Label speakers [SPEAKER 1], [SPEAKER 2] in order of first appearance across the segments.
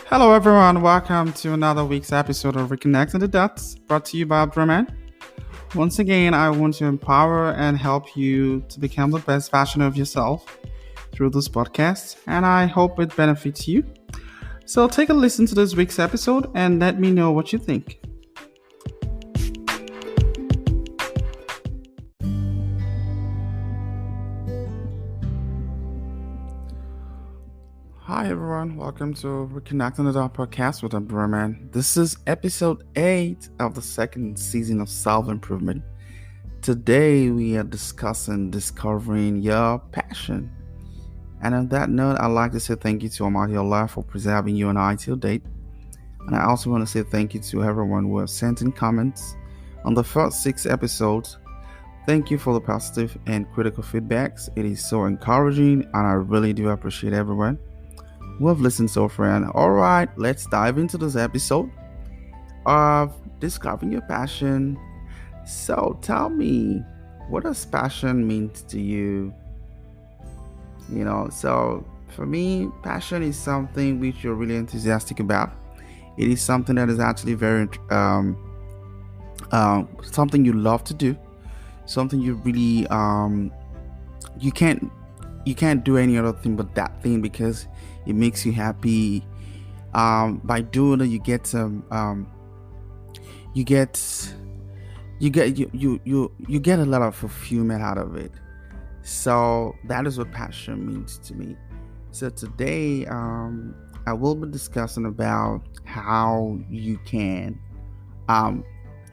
[SPEAKER 1] Hello, everyone. Welcome to another week's episode of Reconnecting the Dots, brought to you by Abdurrahman. Once again, I want to empower and help you to become the best version of yourself through this podcast, and I hope it benefits you. So, take a listen to this week's episode and let me know what you think. Hi, everyone. Welcome to Reconnecting the Dots podcast with Abdurrahman. This is episode 8 of the second season of Self Improvement. Today, we are discovering your passion. And on that note, I'd like to say thank you to Almighty Allah for preserving you and I till date. And I also want to say thank you to everyone who has sent in comments on the first 6 episodes. Thank you for the positive and critical feedbacks. It is so encouraging, and I really do appreciate everyone who have listened so far. And all right, let's dive into this episode of discovering your passion. So tell me, what does passion mean to you? So for me, passion is something which you're really enthusiastic about. It is something that is actually very something you love to do, something you really you can't do any other thing but that thing because it makes you happy. By doing it, you get some you get you get a lot of fulfillment out of it. So that is what passion means to me. So today, I will be discussing about how you can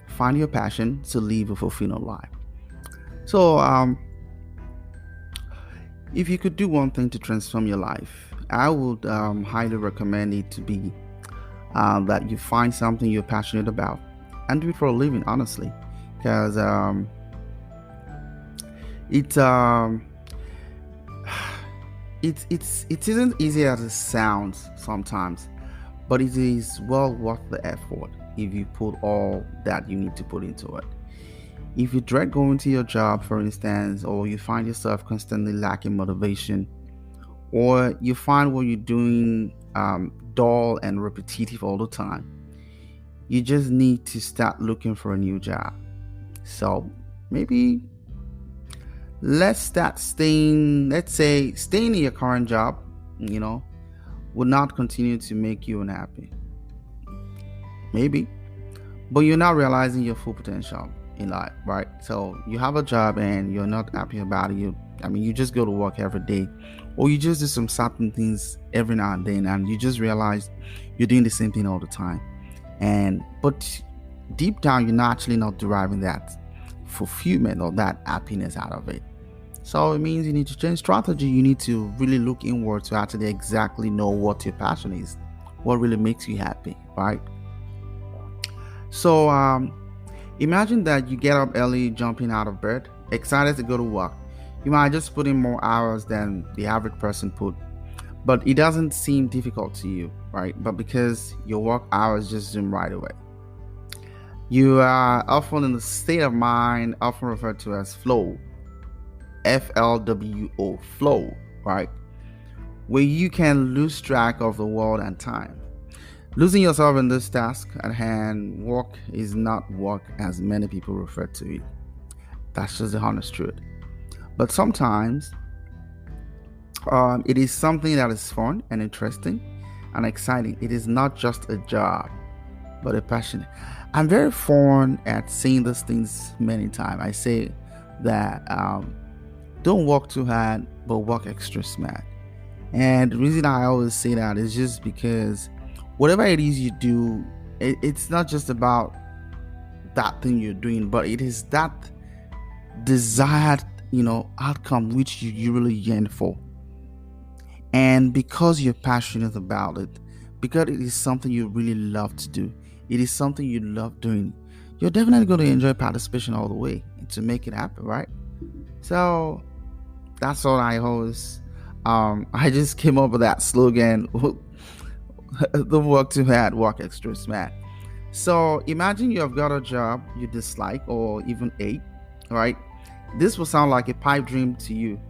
[SPEAKER 1] find your passion to live a fulfilling life. So, if you could do one thing to transform your life, I would highly recommend it to be that you find something you're passionate about and do it for a living, honestly, because it it isn't easy as it sounds sometimes, but it is well worth the effort if you put all that you need to put into it. If you dread going to your job, for instance, or you find yourself constantly lacking motivation, or you find what you're doing dull and repetitive all the time, you just need to start looking for a new job. So maybe let's say staying in your current job, you know, would not continue to make you unhappy. Maybe, but you're not realizing your full potential in life, right? So you have a job and you're not happy about it. You just go to work every day, or you just do some certain things every now and then, and you just realize you're doing the same thing all the time. But deep down, you're actually not deriving that fulfillment or that happiness out of it. So it means you need to change strategy. You need to really look inward to actually exactly know what your passion is, what really makes you happy, right? So imagine that you get up early, jumping out of bed, excited to go to work. You might just put in more hours than the average person put, but it doesn't seem difficult to you, right? But because your work hours just zoom right away. You are often in a state of mind often referred to as flow, FLWO, flow, right? Where you can lose track of the world and time. Losing yourself in this task at hand, work is not work as many people refer to it. That's just the honest truth. But sometimes it is something that is fun and interesting and exciting. It is not just a job, but a passion. I'm very fond at saying these things many times. I say that don't work too hard, but work extra smart. And the reason I always say that is just because whatever it is you do, it's not just about that thing you're doing, but it is that desired, outcome which you really yearn for. And because you're passionate about it, because it is something you really love to do, it is something you love doing, you're definitely going to enjoy participation all the way to make it happen, right? So that's all I always I just came up with that slogan. The work too hard, work extra smart. So imagine you have got a job you dislike or even hate, right? This will sound like a pipe dream to you.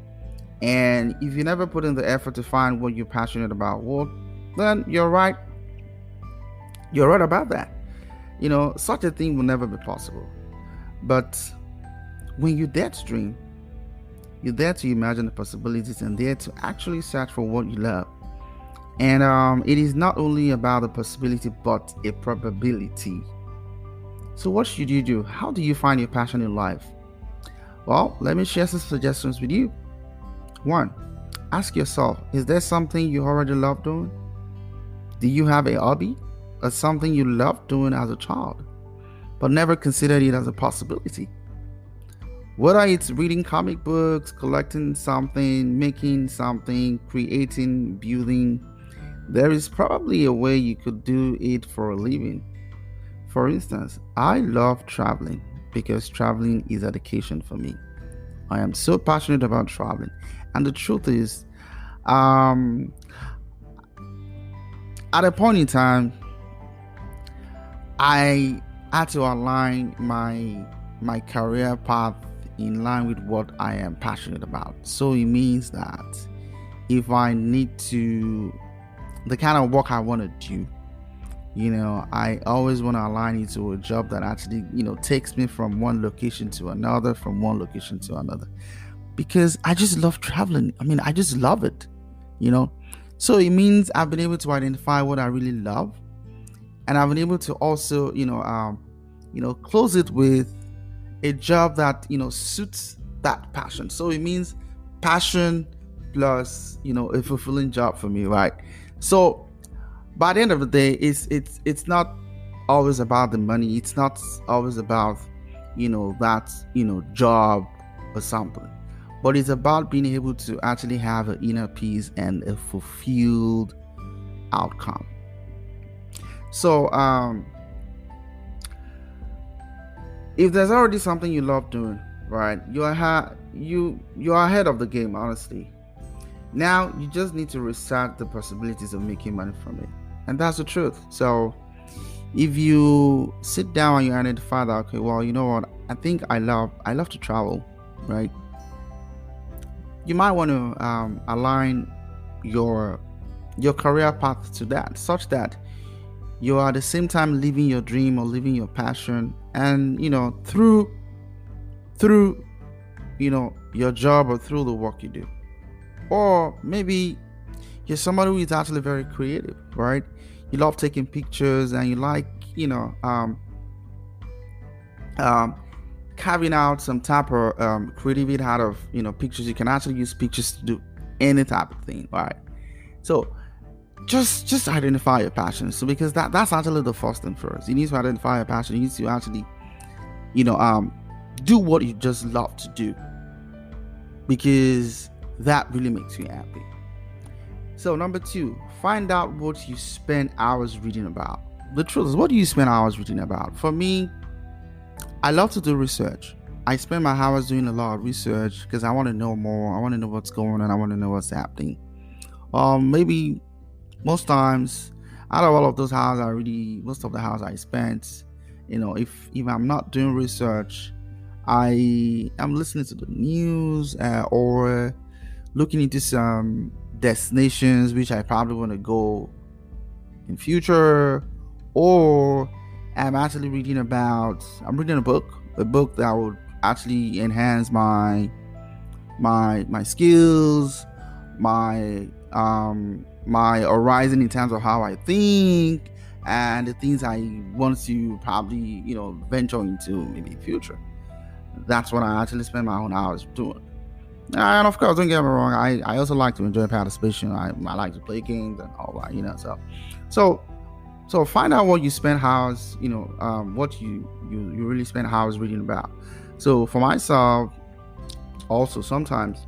[SPEAKER 1] And if you never put in the effort to find what you're passionate about, well, then you're right. You're right about that. Such a thing will never be possible. But when you dare to dream, you dare to imagine the possibilities and dare to actually search for what you love. And it is not only about the possibility, but a probability. So, what should you do? How do you find your passion in life? Well, let me share some suggestions with you. One, ask yourself, is there something you already love doing? Do you have a hobby or something you loved doing as a child, but never considered it as a possibility? Whether it's reading comic books, collecting something, making something, creating, building, there is probably a way you could do it for a living. For instance, I love traveling because traveling is education for me. I am so passionate about traveling. And the truth is, um, at a point in time, I had to align my career path in line with what I am passionate about. So it means that if I need to, the kind of work I want to do, I always want to align it to a job that actually, takes me from one location to another, from one location to another. Because I just love traveling. I mean, I just love it, you know. So it means I've been able to identify what I really love, and I've been able to also, close it with a job that suits that passion. So it means passion plus a fulfilling job for me, right? So by the end of the day, it's not always about the money. It's not always about that job or something, but it's about being able to actually have an inner peace and a fulfilled outcome. So if there's already something you love doing, right, you're ahead of the game, honestly. Now you just need to research the possibilities of making money from it, and that's the truth. So if you sit down and you identify that, okay, well, you know what, I think I love to travel, right? You might want to align your career path to that, such that you are at the same time living your dream or living your passion, and through your job or through the work you do. Or maybe you're somebody who is actually very creative, right? You love taking pictures and you like um, carving out some type of creativity out of pictures. You can actually use pictures to do any type of thing, right? So just identify your passion. So because that's actually the first thing first. You need to identify your passion. You need to actually do what you just love to do, because that really makes you happy. So number two, find out what you spend hours reading about. The truth is, what do you spend hours reading about? For me, I love to do research. I spend my hours doing a lot of research because I want to know more. I want to know what's going on. I want to know what's happening. Maybe most times, out of all of those hours, most of the hours I spent, if I'm not doing research, I am listening to the news or looking into some destinations which I probably want to go in future, or I'm reading a book that would actually enhance my skills, my horizon in terms of how I think and the things I want to probably venture into maybe in future. That's what I actually spend my own hours doing. And of course, don't get me wrong, I also like to enjoy participation. I like to play games and all that, so find out what you spend hours, what you really spend hours reading about. So for myself, also sometimes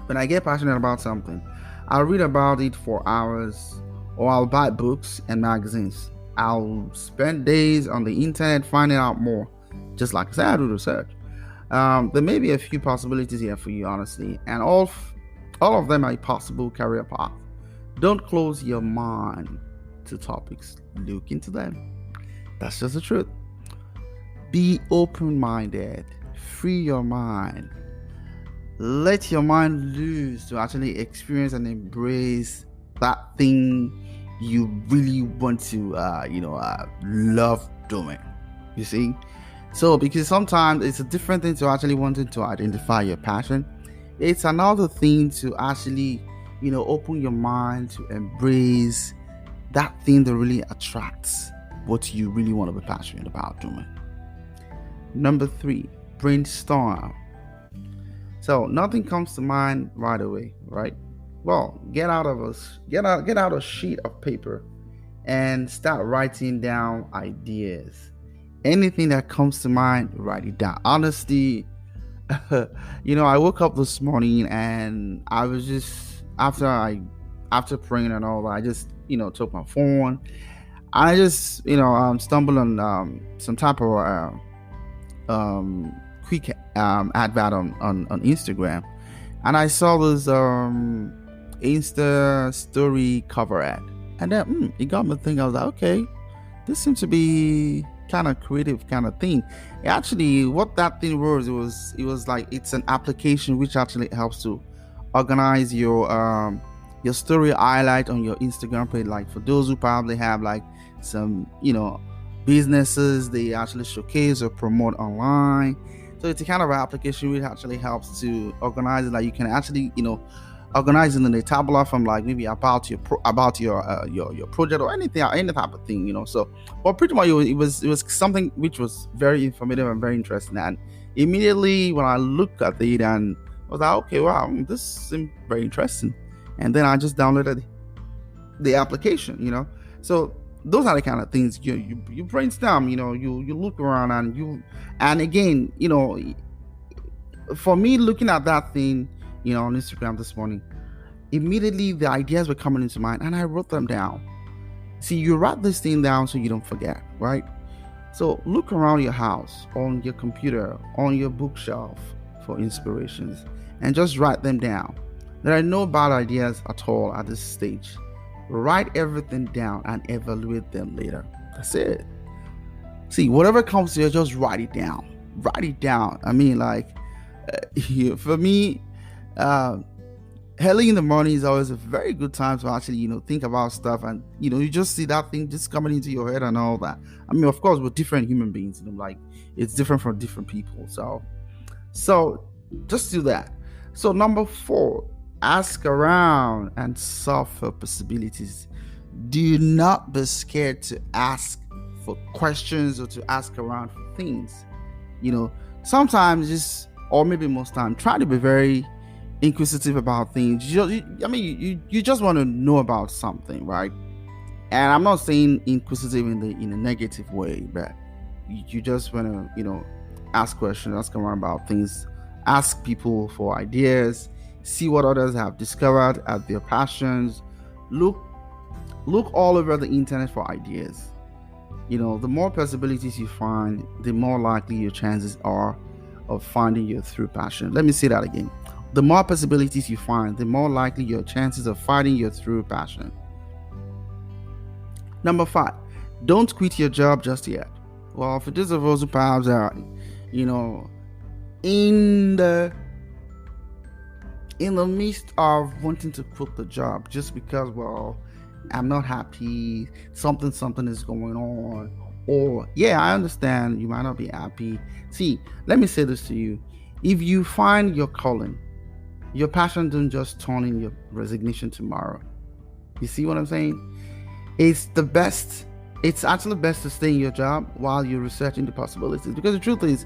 [SPEAKER 1] when I get passionate about something, I'll read about it for hours, or I'll buy books and magazines. I'll spend days on the internet finding out more. Just like I said, I do research. There may be a few possibilities here for you, honestly, and all of them are a possible career path. Don't close your mind to topics. Look into them. That's just the truth. Be open-minded. Free your mind. Let your mind loose to actually experience and embrace that thing you really want to love doing. You see, so because sometimes it's a different thing to actually wanting to identify your passion. It's another thing to actually open your mind to embrace that thing that really attracts what you really want to be passionate about doing. Number 3, brainstorm. So nothing comes to mind right away, right? Well, get out a sheet of paper and start writing down ideas. Anything that comes to mind, write it down. Honestly, I woke up this morning and I was just after praying and all that, I just took my phone and I just stumbled on some type of quick advert on Instagram, and I saw this Insta story cover ad, and then it got me thinking. I was like, okay, this seems to be kind of creative kind of thing. Actually, what that thing was, it was like it's an application which actually helps to organize your story highlight on your Instagram page. Like for those who probably have like some businesses they actually showcase or promote online. So it's a kind of application which actually helps to organize it. Like you can actually organize it in a tabular from like maybe about your your project or anything, any type of thing. So, but pretty much it was something which was very informative and very interesting. And immediately when I looked at it and I was like, okay, wow, this seemed very interesting. And then I just downloaded the application. So those are the kind of things you brainstorm. You look around and again, for me, looking at that thing on Instagram this morning, immediately the ideas were coming into mind and I wrote them down. See, you write this thing down so you don't forget, right? So look around your house, on your computer, on your bookshelf for inspirations and just write them down. There are no bad ideas at all at this stage. Write everything down and evaluate them later. That's it. See, whatever comes to you, just write it down. Write it down. I mean, like, for me, early in the morning is always a very good time to actually, think about stuff. And, you just see that thing just coming into your head and all that. I mean, of course, we're different human beings. Like, it's different for different people. So just do that. So number 4, ask around and solve for possibilities. Do not be scared to ask for questions or to ask around for things. Sometimes or maybe most time, try to be very inquisitive about things. You just want to know about something, right? And I'm not saying inquisitive in a negative way, but you just want to ask questions, ask around about things, ask people for ideas, see what others have discovered as their passions. Look all over the internet for ideas. The more possibilities you find, the more likely your chances are of finding your true passion. Let me say that again. The more possibilities you find, the more likely your chances of finding your true passion. Number 5, don't quit your job just yet. Well, for those of us who perhaps are, in the midst of wanting to quit the job just because, well, I'm not happy, something is going on, or yeah, I understand you might not be happy. See, let me say this to you. If you find your calling, your passion don't just turn in your resignation tomorrow. You see what I'm saying? It's actually best to stay in your job while you're researching the possibilities, because the truth is,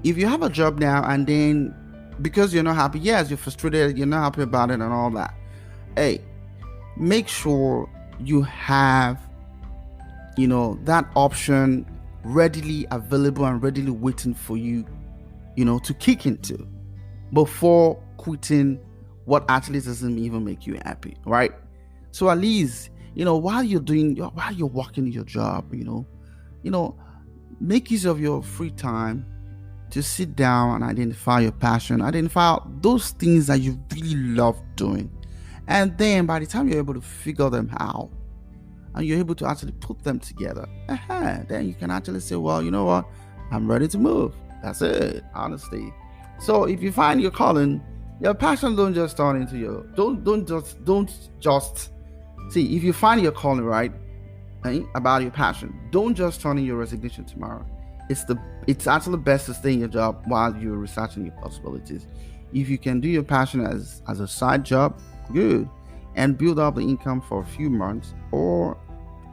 [SPEAKER 1] if you have a job now and then because you're not happy, yes, you're frustrated, you're not happy about it and all that, hey, make sure you have that option readily available and readily waiting for you to kick into before quitting what actually doesn't even make you happy, right? So at least while you're working your job, make use of your free time to sit down and identify your passion, identify those things that you really love doing. And then by the time you're able to figure them out and you're able to actually put them together, then you can actually say, well, you know what? I'm ready to move. That's it, honestly. So if you find your calling, your passion don't just turn into don't just See, if you find your calling, right, about your passion, don't just turn in your resignation tomorrow. It's actually best to stay in your job while you're researching your possibilities. If you can do your passion as a side job, good, and build up the income for a few months or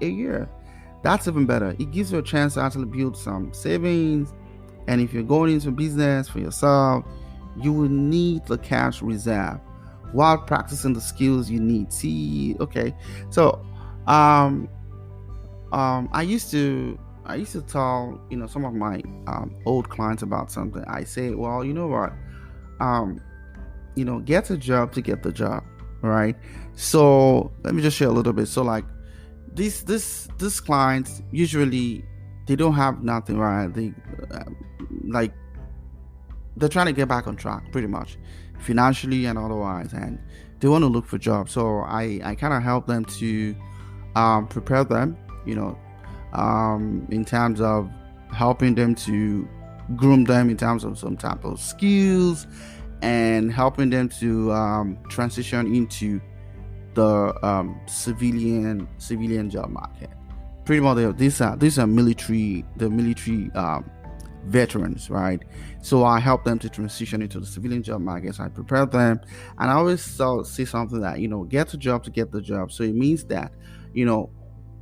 [SPEAKER 1] a year. That's even better. It gives you a chance to actually build some savings. And if you're going into business for yourself, you will need the cash reserve while practicing the skills you need. See, okay. So, um, I used to tell some of my old clients about something. I say, well, you know what, um, get a job to get the job, right? So let me just share a little bit. So like this clients usually they don't have nothing, right? They uh, like they're trying to get back on track pretty much financially and otherwise, and they want to look for jobs. So I kind of help them to prepare them, you know in terms of helping them to groom them in terms of some type of skills, and helping them to transition into the civilian job market. Pretty much, these are military veterans, right? So I help them to transition into the civilian job market. So I prepare them, and I always say something that get a job to get the job. So it means that you know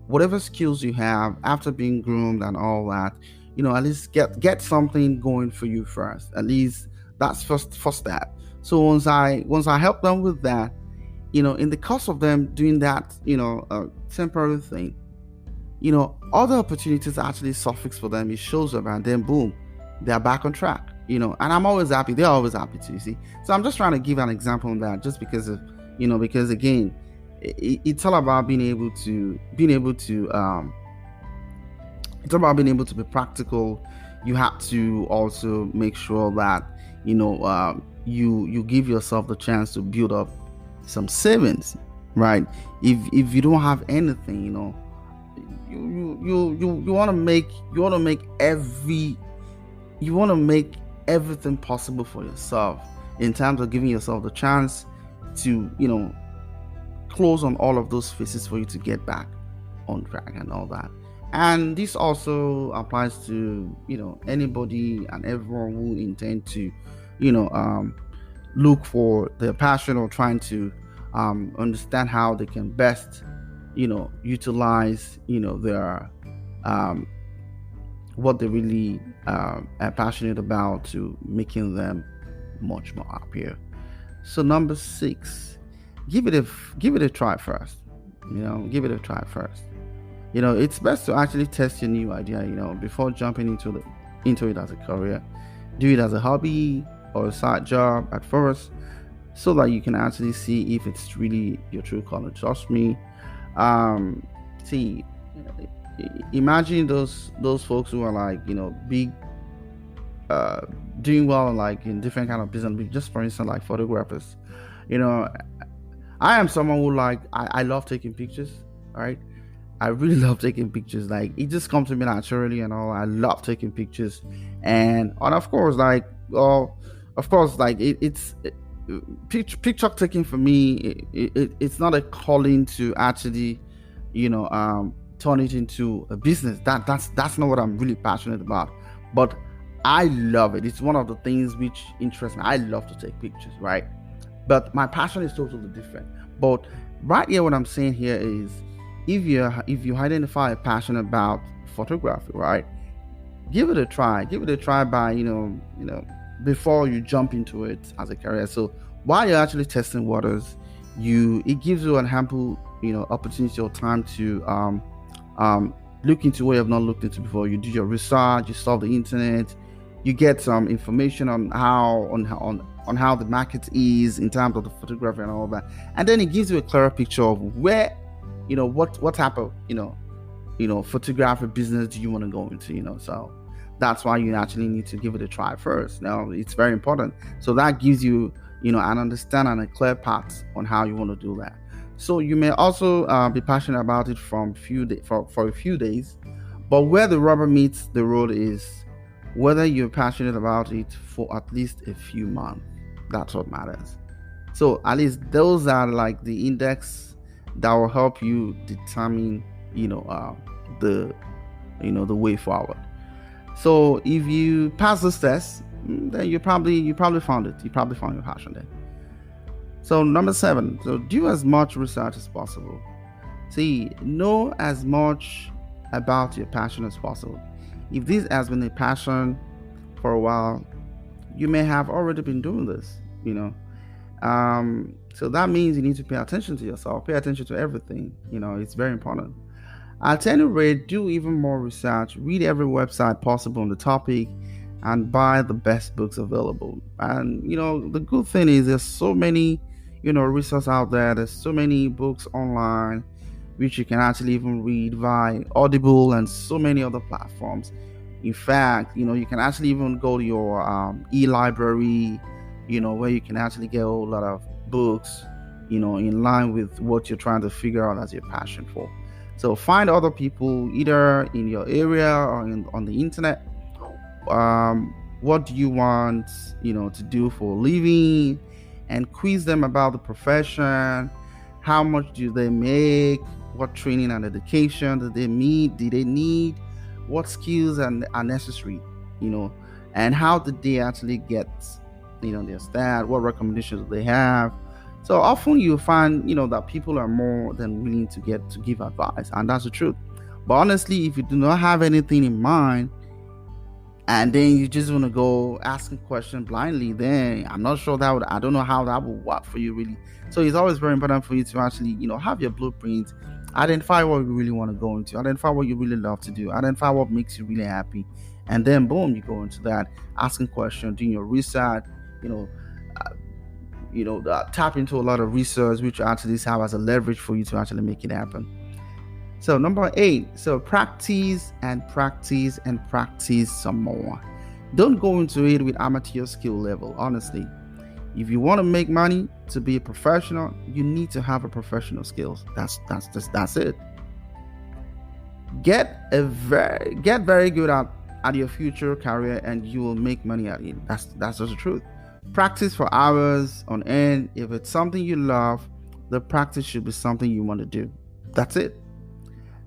[SPEAKER 1] whatever skills you have after being groomed and all that, at least get something going for you first. At least that's first step. So once I help them with that, in the course of them doing that, temporary thing, other opportunities actually suffix for them. It shows up, and then boom, they're back on track. And I'm always happy. They're always happy too. You see, so I'm just trying to give an example on that, just because of because again, it's all about it's all about being able to be practical. You have to also make sure that you give yourself the chance to build up some savings, right? If you don't have anything, you want to make everything possible for yourself, in terms of giving yourself the chance to close on all of those phases for you to get back on track and all that. And this also applies to anybody and everyone who intend to you know look for their passion, or trying to understand how they can best utilize their um, what they really are passionate about, to making them much more happier. So number six, give it a try first. Give it a try first. It's best to actually test your new idea, before jumping into it as a career. Do it as a hobby or a side job at first, so that you can actually see if it's really your true calling. Trust me. See, imagine those folks who are like big, uh doing well, like in different kind of business. Just for instance, like photographers. you know I am someone who, like, I love taking pictures. All right, I really love taking pictures. Like, it just comes to me naturally and all. I love taking pictures, and of course, like, well, of course, like picture taking for me. It's not a calling to actually, turn it into a business. That's not what I'm really passionate about. But I love it. It's one of the things which interests me. I love to take pictures, right? But my passion is totally different. But right here, what I'm saying here is, if you identify a passion about photography, right, give it a try. Give it a try by before you jump into it as a career. So while you're actually testing waters, it gives you an ample opportunity or time to look into what you have not looked into before. You do your research, you solve the internet, you get some information on how the market is in terms of the photography and all that, and then it gives you a clearer picture of where what type of photography business do you want to go into. So that's why you actually need to give it a try first. Now, it's very important, so that gives you an understanding and a clear path on how you want to do that. So you may also be passionate about it for a few days, but where the rubber meets the road is whether you're passionate about it for at least a few months. That's what matters. So at least those are like the index that will help you determine, the the way forward. So if you pass this test, then you probably found it. You probably found your passion there. So number 7, so do as much research as possible. See, know as much about your passion as possible. If this has been a passion for a while, you may have already been doing this, so that means you need to pay attention to yourself, pay attention to everything. It's very important. At any rate, do even more research, read every website possible on the topic, and buy the best books available. And the good thing is there's so many, resources out there. There's so many books online which you can actually even read via Audible and so many other platforms. In fact, you can actually even go to your e-library, where you can actually get a whole lot of books, in line with what you're trying to figure out as your passion for. So find other people either in your area or on the internet. What do you want, to do for a living, and quiz them about the profession. How much do they make? What training and education do they need? What skills are necessary? And how did they actually get, their start? What recommendations do they have? So often you find, that people are more than willing to give advice, and that's the truth. But honestly, if you do not have anything in mind, and then you just want to go asking questions blindly, then I'm not sure I don't know how that will work for you really. So it's always very important for you to actually, have your blueprint, identify what you really want to go into, identify what you really love to do, identify what makes you really happy, and then boom, you go into that, asking questions, doing your research, tap into a lot of research, which actually serve as a leverage for you to actually make it happen. So number 8, so practice and practice and practice some more. Don't go into it with amateur skill level. Honestly, if you want to make money to be a professional, you need to have a professional skills. That's it. Get very good at your future career, and you will make money at it. That's just the truth. Practice for hours on end. If it's something you love, the practice should be something you want to do. That's it.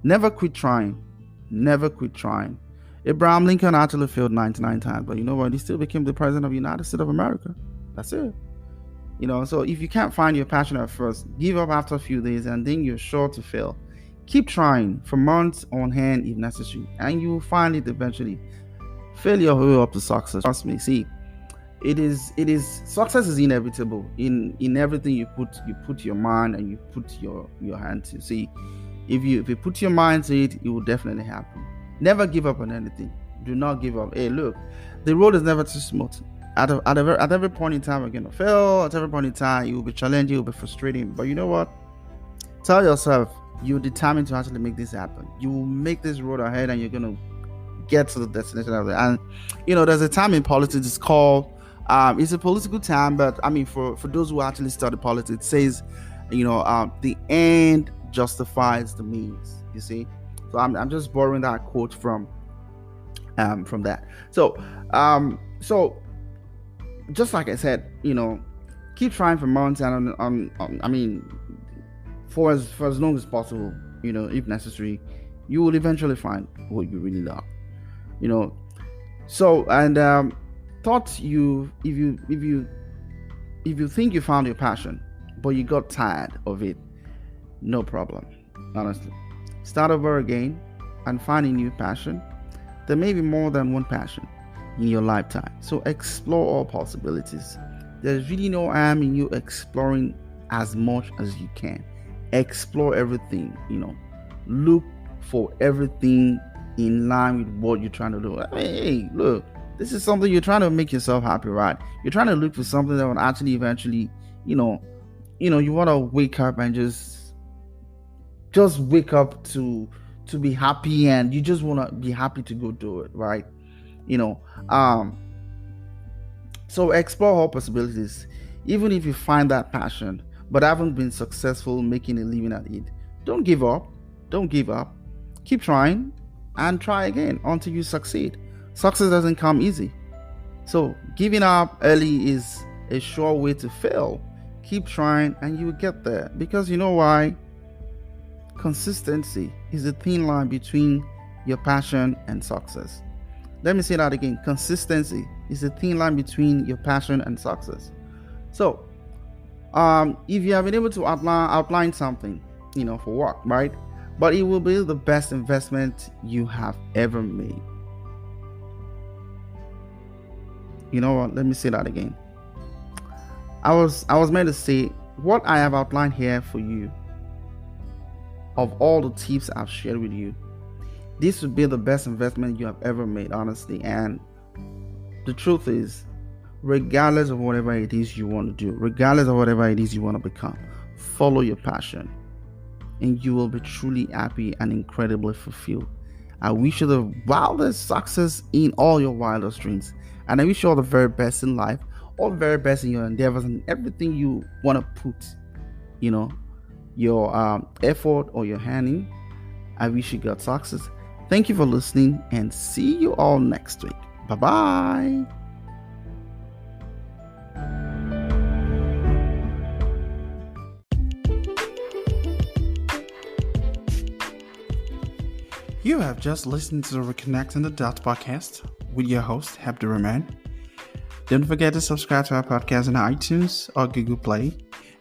[SPEAKER 1] Never quit trying. Never quit trying. Abraham Lincoln actually failed 99 times, but you know what? He still became the president of the United States of America. That's it. So if you can't find your passion at first, give up after a few days, and then you're sure to fail. Keep trying for months on hand if necessary, and you will find it eventually. Failure will up to success. Trust me. See, it is success is inevitable in everything you put your mind and you put your hand to. See, if you put your mind to it, it will definitely happen. Never give up on anything. Do not give up. Hey, look, the road is never too smooth. At every point in time, we're gonna fail. At every point in time, it will be challenging, it will be frustrating. But you know what? Tell yourself you're determined to actually make this happen. You will make this road ahead, and you're gonna get to the destination of it. And there's a time in politics. It's called it's a political time, but I mean, for those who actually study politics, it says, the end justifies the means. You see, so I'm just borrowing that quote from that. So just like I said, keep trying for months, and I mean, for as long as possible, if necessary, you will eventually find what you really love. So, and thought if you think you found your passion, but you got tired of it, no problem. Honestly, start over again and find a new passion. There may be more than one passion in your lifetime, so explore all possibilities. There's really no harm in you exploring as much as you can. Explore everything. Look for everything in line with what you're trying to do. I mean, hey, look, this is something you're trying to make yourself happy, right? You're trying to look for something that will actually eventually, you want to wake up and just wake up to be happy, and you just want to be happy to go do it, right? So explore all possibilities. Even if you find that passion but haven't been successful making a living at it, don't give up. Keep trying and try again until you succeed. Success doesn't come easy, so giving up early is a sure way to fail. Keep trying and you will get there, because you know why? consistency is the thin line between your passion and success. Let me say that again. Consistency is the thin line between your passion and success. So, if you have been able to outline something, for work, right? But it will be the best investment you have ever made. You know what? Let me say that again. I was meant to say what I have outlined here for you. Of all the tips I've shared with you, this would be the best investment you have ever made, honestly. And the truth is, regardless of whatever it is you want to do, regardless of whatever it is you want to become, follow your passion and you will be truly happy and incredibly fulfilled. I wish you the wildest success in all your wildest dreams, and I wish you all the very best in life, all the very best in your endeavors and everything you want to put your effort or your hand in. I wish you got success. Thank you for listening, and see you all next week. Bye bye. You have just listened to the Reconnecting the Dots podcast with your host, Abdurrahman. Don't forget to subscribe to our podcast on iTunes or Google Play.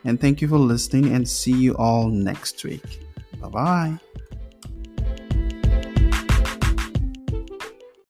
[SPEAKER 1] And thank you for listening, and see you all next week. Bye-bye.